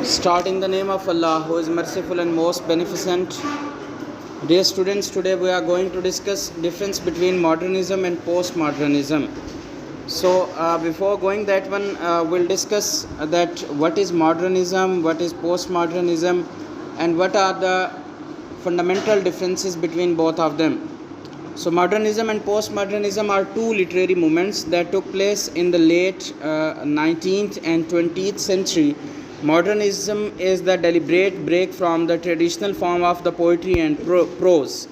Start in the name of Allah, who is merciful and most beneficent. Dear students, today we are going to discuss difference between modernism and postmodernism. Before going that one, we'll discuss that what is modernism, what is postmodernism, and what are the fundamental differences between both of them. So modernism and postmodernism are two literary movements that took place in the late 19th and 20th century. Modernism is the deliberate break from the traditional form of the poetry and prose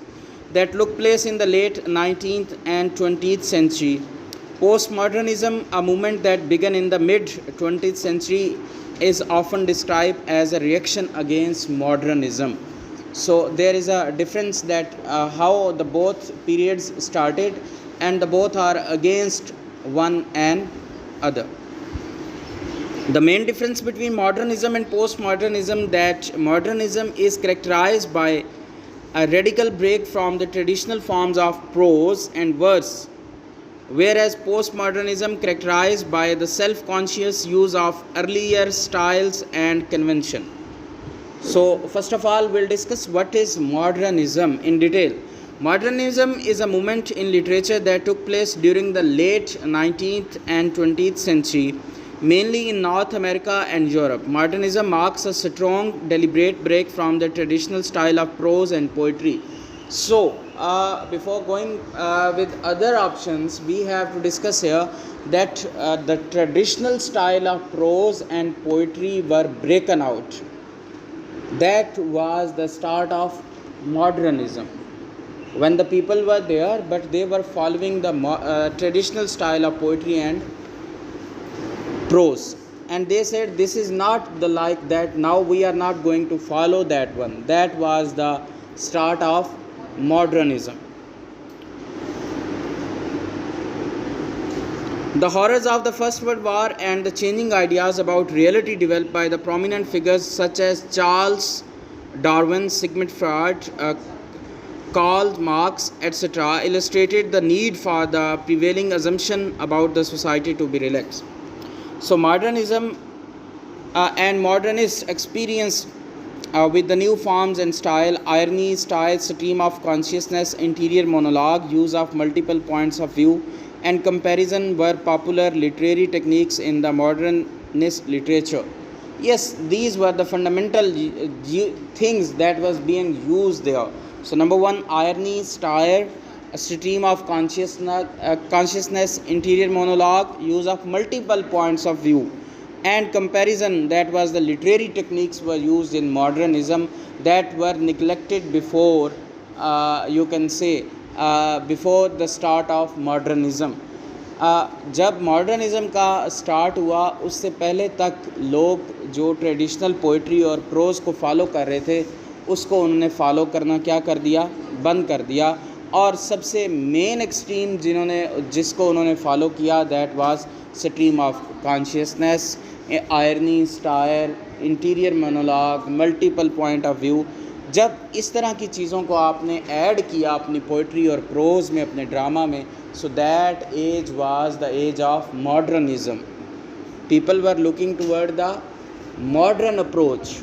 that took place in the late 19th and 20th century. Postmodernism, a movement that began in the mid 20th century, is often described as a reaction against modernism. So there is a difference that how the both periods started, and the both are against one and other. The main difference between modernism and postmodernism that modernism is characterized by a radical break from the traditional forms of prose and verse, whereas postmodernism characterized by the self-conscious use of earlier styles and convention. So first of all, we'll discuss what is modernism in detail. Modernism is a movement in literature that took place during the late 19th and 20th century, mainly in North America and Europe. Modernism marks a strong, deliberate break from the traditional style of prose and poetry. So, before going with other options, we have to discuss here that the traditional style of prose and poetry were broken out. That was the start of modernism. When the people were there, but they were following the traditional style of poetry and prose, and they said this is not the like that, now we are not going to follow that one. That was the start of modernism. The horrors of the First World War and the changing ideas about reality developed by the prominent figures such as Charles Darwin, Sigmund Freud, Karl Marx, etc., illustrated the need for the prevailing assumption about the society to be relaxed. So modernism and modernists experienced with the new forms and style, irony, style, stream of consciousness, interior monologue, use of multiple points of view, and comparison were popular literary techniques in the modernist literature. Yes, these were the fundamental things that was being used there. So number one, irony, style, a stream of consciousness, interior monologue, use of multiple points of view, and comparison. That was the literary techniques were used in modernism that were neglected before, you can say, before the start of modernism. जब modernism का start हुआ उससे पहले तक लोग जो traditional poetry और pros को फॉलो कर रहे थे उसको उन्होंने फॉलो करना क्या कर दिया, बंद कर दिया. और सबसे मेन एक्सट्रीम जिसको उन्होंने फॉलो किया, that was stream of consciousness, irony, stair, interior monologue, multiple point of view. जब इस तरह की चीज़ों को आपने ऐड किया अपनी पोइट्री और प्रोज़ में, अपने ड्रामा में, so that age was the age of modernism. People were looking toward the modern approach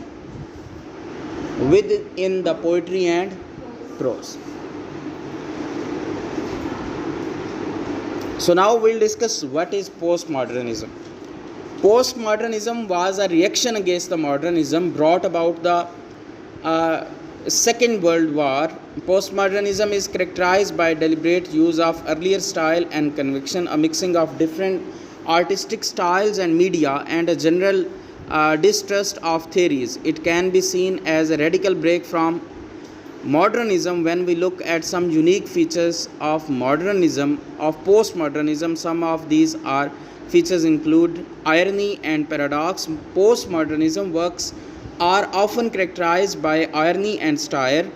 with in the poetry and prose. So now we'll discuss what is postmodernism. Postmodernism was a reaction against the modernism brought about the Second World War. Postmodernism is characterized by deliberate use of earlier style and conviction, a mixing of different artistic styles and media, and a general distrust of theories. It can be seen as a radical break from modernism when we look at some unique features of modernism, of postmodernism. Some of these are features include irony and paradox. Postmodernism works are often characterized by irony and style.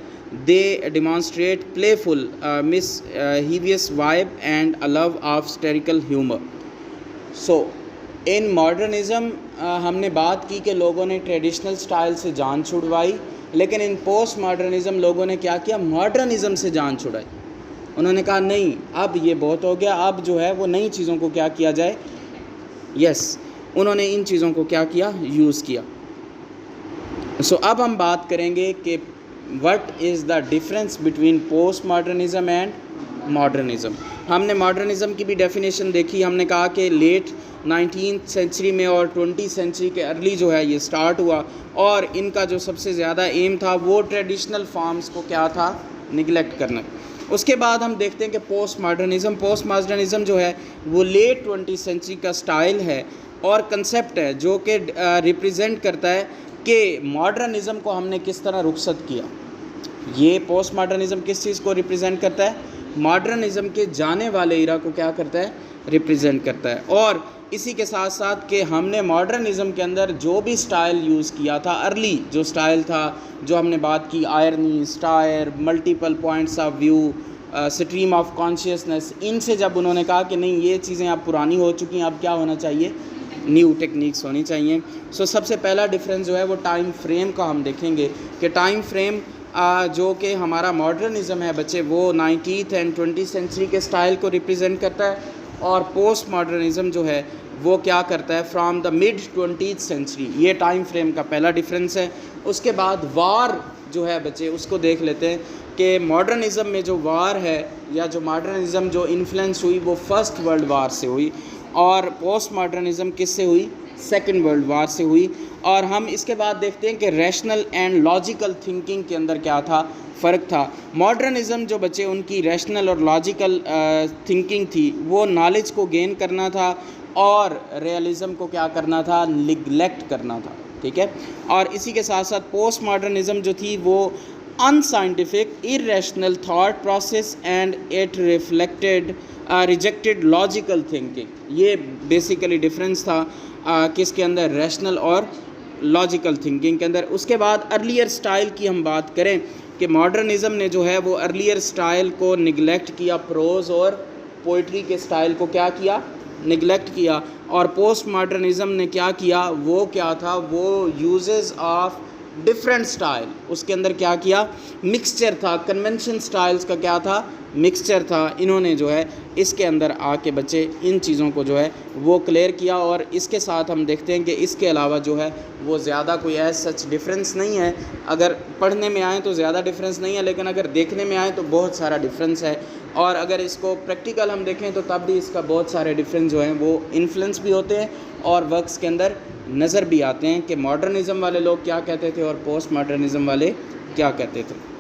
They demonstrate playful, mischievous vibe and a love of satirical humor. So in modernism हमने बात की कि लोगों ने traditional style से जान छुड़वाई, लेकिन इन post modernism लोगों ने क्या किया, मॉडर्निज़म से जान छुड़ाई. उन्होंने कहा नहीं, अब ये बहुत हो गया, अब जो है वो नई चीज़ों को क्या किया जाए. यस, उन्होंने इन चीज़ों को क्या किया, यूज़ किया. सो अब हम बात करेंगे कि what is the difference between post modernism and modernism. हमने मॉडर्निज़म की भी डेफिनेशन देखी, हमने कहा कि लेट 19th सेंचुरी में और 20th सेंचुरी के अर्ली जो है ये स्टार्ट हुआ, और इनका जो सबसे ज़्यादा एम था वो ट्रेडिशनल फॉर्म्स को क्या था, निगलेक्ट करना। उसके बाद हम देखते हैं कि पोस्ट मॉडर्निज़म जो है वो लेट 20th सेंचुरी का स्टाइल है और कंसेप्ट है जो कि रिप्रेजेंट करता है कि मॉडर्निज़म को हमने किस तरह रुखसत किया। ये पोस्ट मॉडर्निज़म किस चीज़ को रिप्रेजेंट करता है, मॉडर्निज़म के जाने वाले इरा को क्या करता है, रिप्रेजेंट करता है। और इसी के साथ साथ कि हमने मॉडर्निज़म के अंदर जो भी स्टाइल यूज़ किया था, अर्ली जो स्टाइल था, जो हमने बात की irony, stair, multiple points of view, stream of consciousness, इनसे जब उन्होंने कहा कि नहीं ये चीज़ें अब पुरानी हो चुकी हैं, अब क्या होना चाहिए, न्यू टेक्निक्स होनी चाहिए। सो सबसे पहला डिफरेंस जो है वो टाइम फ्रेम का हम देखेंगे कि टाइम फ्रेम जो कि हमारा मॉडर्निज़म है बच्चे वो 19th एंड 20th सेंचुरी के स्टाइल को रिप्रेजेंट करता है, और पोस्ट मॉडर्निज़म जो है वो क्या करता है, from the mid 20th century. ये टाइम फ्रेम का पहला डिफरेंस है। उसके बाद वार जो है बच्चे उसको देख लेते हैं कि मॉडर्निज़म में जो वार है या जो मॉडर्निज़म जो इन्फ्लुएंस हुई वो फर्स्ट वर्ल्ड वार से हुई, और पोस्ट मॉडर्निज़म किससे हुई, सेकेंड वर्ल्ड वार से हुई। और हम इसके बाद देखते हैं कि रैशनल एंड लॉजिकल थिंकिंग के अंदर क्या था, फ़र्क था। मॉडर्निज़म जो बच्चे उनकी रैशनल और लॉजिकल थिंकिंग थी वो नॉलेज को गेन करना था, और रियलिज़म को क्या करना था, निगलेक्ट करना था, ठीक है। और इसी के साथ साथ पोस्ट मॉडर्निज़म जो थी वो unscientific, irrational thought process and it rejected logical thinking. ये बेसिकली डिफरेंस था किसके अंदर, रैशनल और लॉजिकल थिंकिंग के अंदर। उसके बाद अर्लियर स्टाइल की हम बात करें कि मॉडर्निज़म ने जो है वो अर्लियर स्टाइल को निगलेक्ट किया, प्रोज़ और पोइट्री के स्टाइल को क्या किया, निगलेक्ट किया। और पोस्ट मॉडर्निज़म ने क्या किया, वो क्या था, वो यूजेस ऑफ डिफरेंट स्टाइल, उसके अंदर क्या किया, मिक्सचर था, कन्वेंशन स्टाइल्स का क्या था, मिक्सचर था। इन्होंने जो है इसके अंदर आके बच्चे इन चीज़ों को जो है वो क्लियर किया। और इसके साथ हम देखते हैं कि इसके अलावा जो है वो ज़्यादा कोई ऐसा सच डिफरेंस नहीं है। अगर पढ़ने में आए तो ज़्यादा डिफरेंस नहीं है, लेकिन अगर देखने में आए तो बहुत सारा डिफरेंस है। और अगर इसको प्रैक्टिकल हम देखें तो तब भी इसका बहुत सारे डिफरेंस जो हैं वो इन्फ्लुएंस भी होते हैं और वर्क्स के अंदर नज़र भी आते हैं कि मॉडर्निज़म वाले लोग क्या कहते थे और पोस्ट मॉडर्निज़म वाले क्या कहते थे।